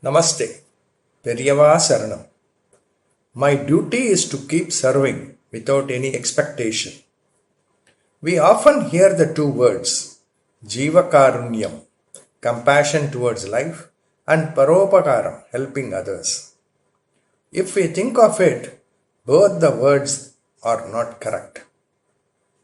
Namaste. Periyava Saranam. My duty is to keep serving without any expectation. We often hear the two words Jiva Karunyam, compassion towards life, and Paropakaram, helping others. If we think of it, both the words are not correct.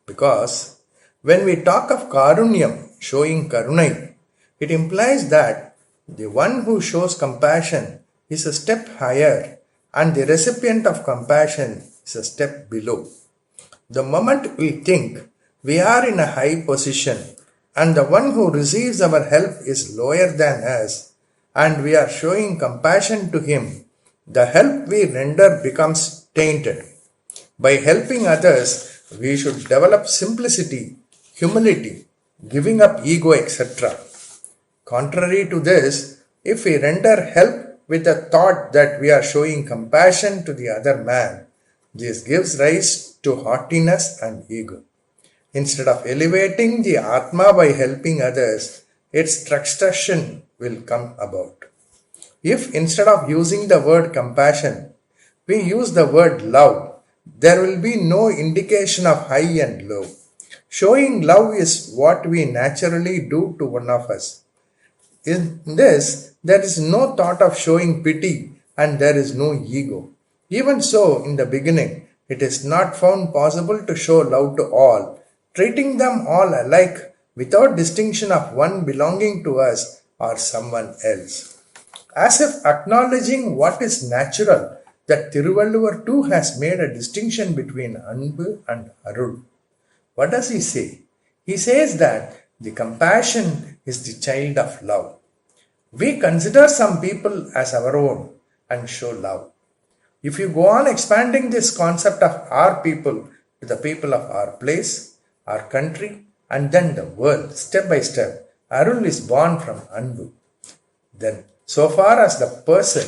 Because when we talk of Karunyam, showing Karunai, it implies that the one who shows compassion is a step higher and the recipient of compassion is a step below. The moment we think we are in a high position and the one who receives our help is lower than us and we are showing compassion to him, the help we render becomes tainted. By helping others, we should develop simplicity, humility, giving up ego, etc. Contrary to this, if we render help with the thought that we are showing compassion to the other man, this gives rise to haughtiness and ego. Instead of elevating the Atma by helping others, its destruction will come about. If instead of using the word compassion, we use the word love, there will be no indication of high and low. Showing love is what we naturally do to one of us. In this, there is no thought of showing pity and there is no ego. Even so, in the beginning, it is not found possible to show love to all, treating them all alike without distinction of one belonging to us or someone else. As if acknowledging what is natural, that Tiruvalluvar too has made a distinction between Anbu and Arul. What does he say? He says that the compassion is the child of love. We consider some people as our own and show love. If you go on expanding this concept of our people to the people of our place, our country, and then the world, step by step, Arul is born from Anbu. Then, so far as the person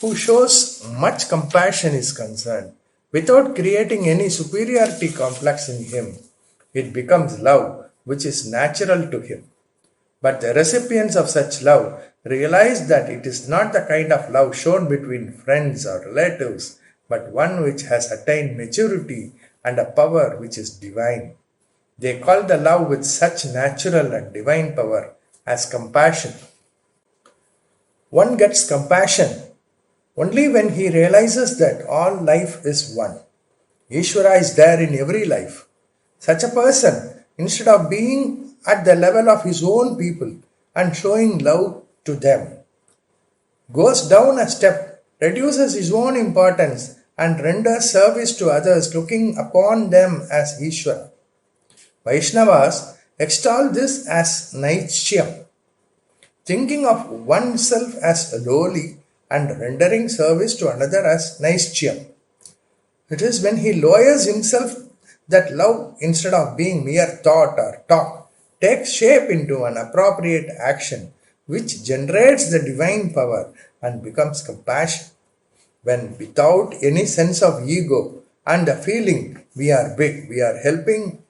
who shows much compassion is concerned, without creating any superiority complex in him, it becomes love which is natural to him. But the recipients of such love realize that it is not the kind of love shown between friends or relatives, but one which has attained maturity and a power which is divine. They call the love with such natural and divine power as compassion. One gets compassion only when he realizes that all life is one. Ishvara is there in every life. Such a person, instead of being at the level of his own people and showing love to them, goes down a step, reduces his own importance and renders service to others, looking upon them as Ishvara. Vaishnavas extol this as Naichyam, thinking of oneself as lowly and rendering service to another as Naischyam. It is when he lowers himself that love, instead of being mere thought or talk, takes shape into an appropriate action which generates the divine power and becomes compassion. When without any sense of ego and the feeling we are big, we are helping,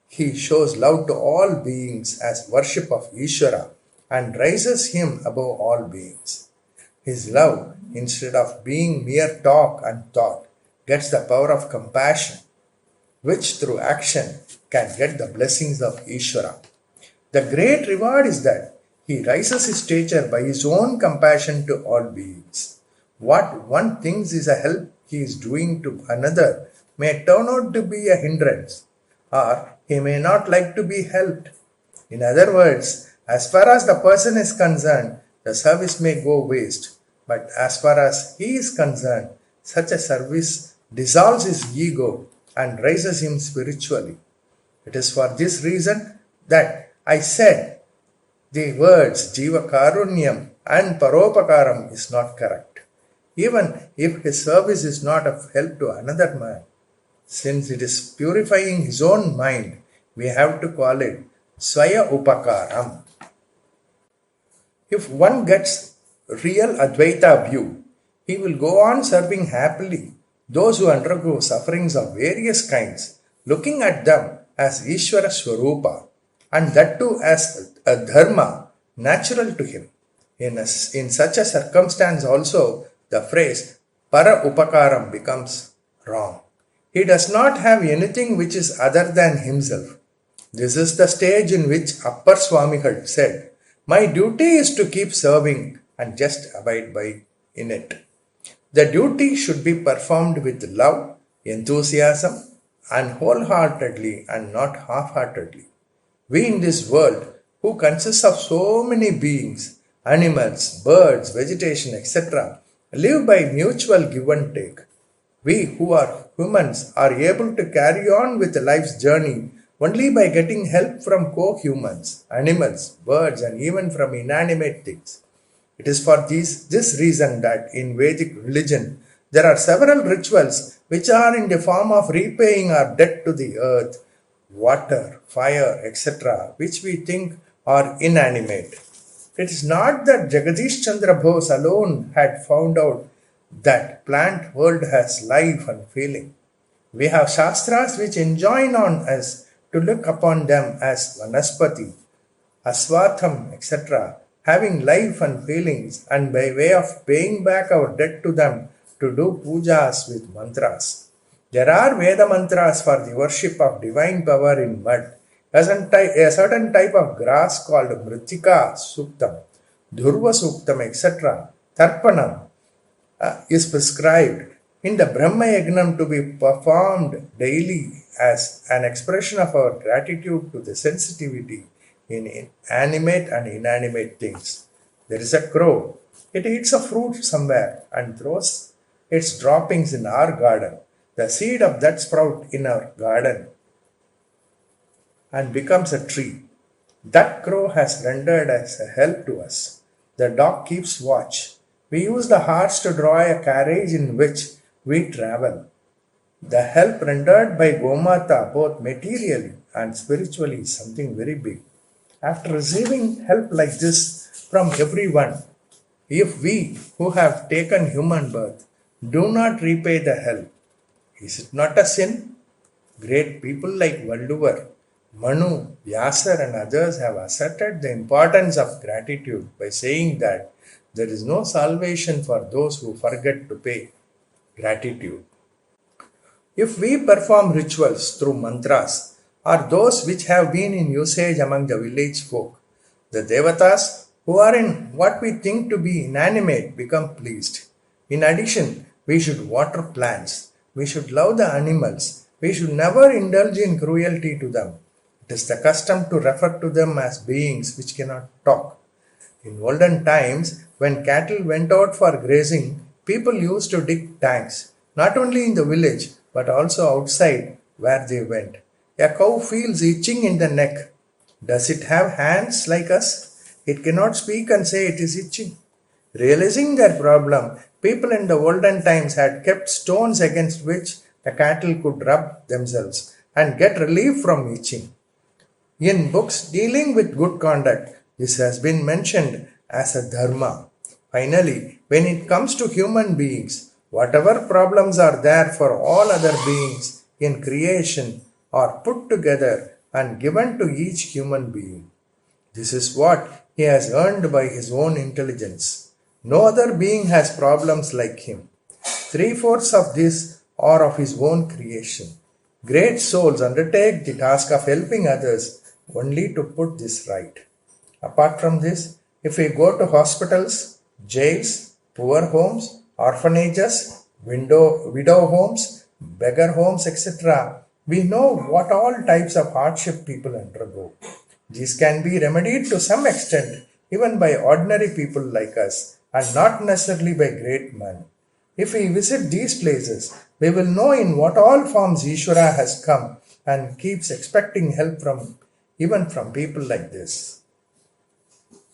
he shows love to all beings as worship of Ishvara and raises him above all beings. His love, instead of being mere talk and thought, gets the power of compassion, which through action can get the blessings of Ishvara. The great reward is that he raises his stature by his own compassion to all beings. What one thinks is a help he is doing to another may turn out to be a hindrance, or he may not like to be helped. In other words, as far as the person is concerned, the service may go waste, but as far as he is concerned, such a service dissolves his ego and raises him spiritually. It is for this reason that I said the words Jiva Karunyam and Paropakaram is not correct, even if his service is not of help to another man. Since it is purifying his own mind, we have to call it Swaya Upakaram. If one gets real Advaita view, he will go on serving happily those who undergo sufferings of various kinds, looking at them as Ishvara Swarupa, and that too as a dharma natural to him. In such a circumstance also, the phrase para upakaram becomes wrong. He does not have anything which is other than himself. This is the stage in which Appar Swamigal said, "My duty is to keep serving and just abide by in it." The duty should be performed with love, enthusiasm, and wholeheartedly and not half heartedly. We in this world, who consists of so many beings, animals, birds, vegetation, etc., live by mutual give and take. We who are humans are able to carry on with life's journey only by getting help from co humans, animals, birds, and even from inanimate things. It is for this reason that in Vedic religion there are several rituals which are in the form of repaying our debt to the earth, water, fire, etc., which we think are inanimate. It is not that Jagadish Chandra Bose alone had found out that plant world has life and feeling. We have Shastras which enjoin on us to look upon them as Vanaspati, Aswatham, etc., having life and feelings, and by way of paying back our debt to them, to do pujas with mantras. There are Veda mantras for the worship of divine power in mud. A certain type of grass called Mritika Suktam, Dhurva Suktam, etc., Tarpanam, is prescribed in the Brahma Yagnam to be performed daily as an expression of our gratitude to the sensitivity in animate and inanimate things. There is a crow. It eats a fruit somewhere and throws its droppings in our garden. The seed of that sprout in our garden and becomes a tree. That crow has rendered as a help to us. The dog keeps watch. We use the horse to draw a carriage in which we travel. The help rendered by Gomata, both materially and spiritually, is something very big. After receiving help like this from everyone, if we who have taken human birth do not repay the help, is it not a sin? Great people like Valduvar, Manu, Vyasar, and others have asserted the importance of gratitude by saying that there is no salvation for those who forget to pay gratitude. If we perform rituals through mantras or those which have been in usage among the village folk, the devatas who are in what we think to be inanimate become pleased. In addition, we should water plants, we should love the animals, we should never indulge in cruelty to them. It is the custom to refer to them as beings which cannot talk. In olden times, when cattle went out for grazing, people used to dig tanks, not only in the village but also outside where they went. A cow feels itching in the neck. Does it have hands like us? It cannot speak and say it is itching. Realizing their problem, people in the olden times had kept stones against which the cattle could rub themselves and get relief from itching. In books dealing with good conduct, this has been mentioned as a dharma. Finally, when it comes to human beings, whatever problems are there for all other beings in creation are put together and given to each human being. This is what he has earned by his own intelligence. No other being has problems like him. Three-fourths of this are of his own creation. Great souls undertake the task of helping others only to put this right. Apart from this, if we go to hospitals, jails, poor homes, orphanages, widow homes, beggar homes, etc., we know what all types of hardship people undergo. These can be remedied to some extent even by ordinary people like us and not necessarily by great men. If we visit these places, we will know in what all forms Ishvara has come and keeps expecting help from even from people like this.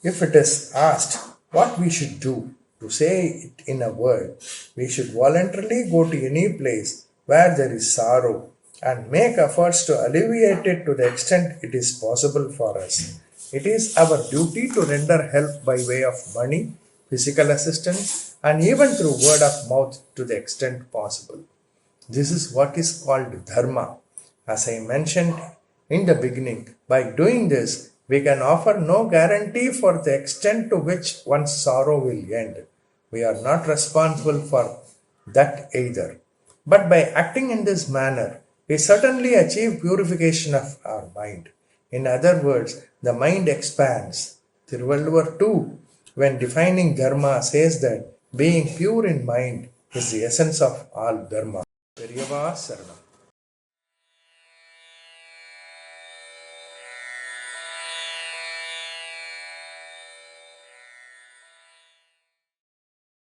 If it is asked what we should do to say it in a word, we should voluntarily go to any place where there is sorrow and make efforts to alleviate it to the extent it is possible for us. It is our duty to render help by way of money, physical assistance, and even through word of mouth to the extent possible. This is what is called dharma. As I mentioned in the beginning, by doing this, We can offer no guarantee for the extent to which one's sorrow will end. We are not responsible for that either. But by acting in this manner, we certainly achieve purification of our mind. In other words, the mind expands. Thiruvalluvar too, when defining dharma, says that being pure in mind is the essence of all dharma. Periyava Saranam.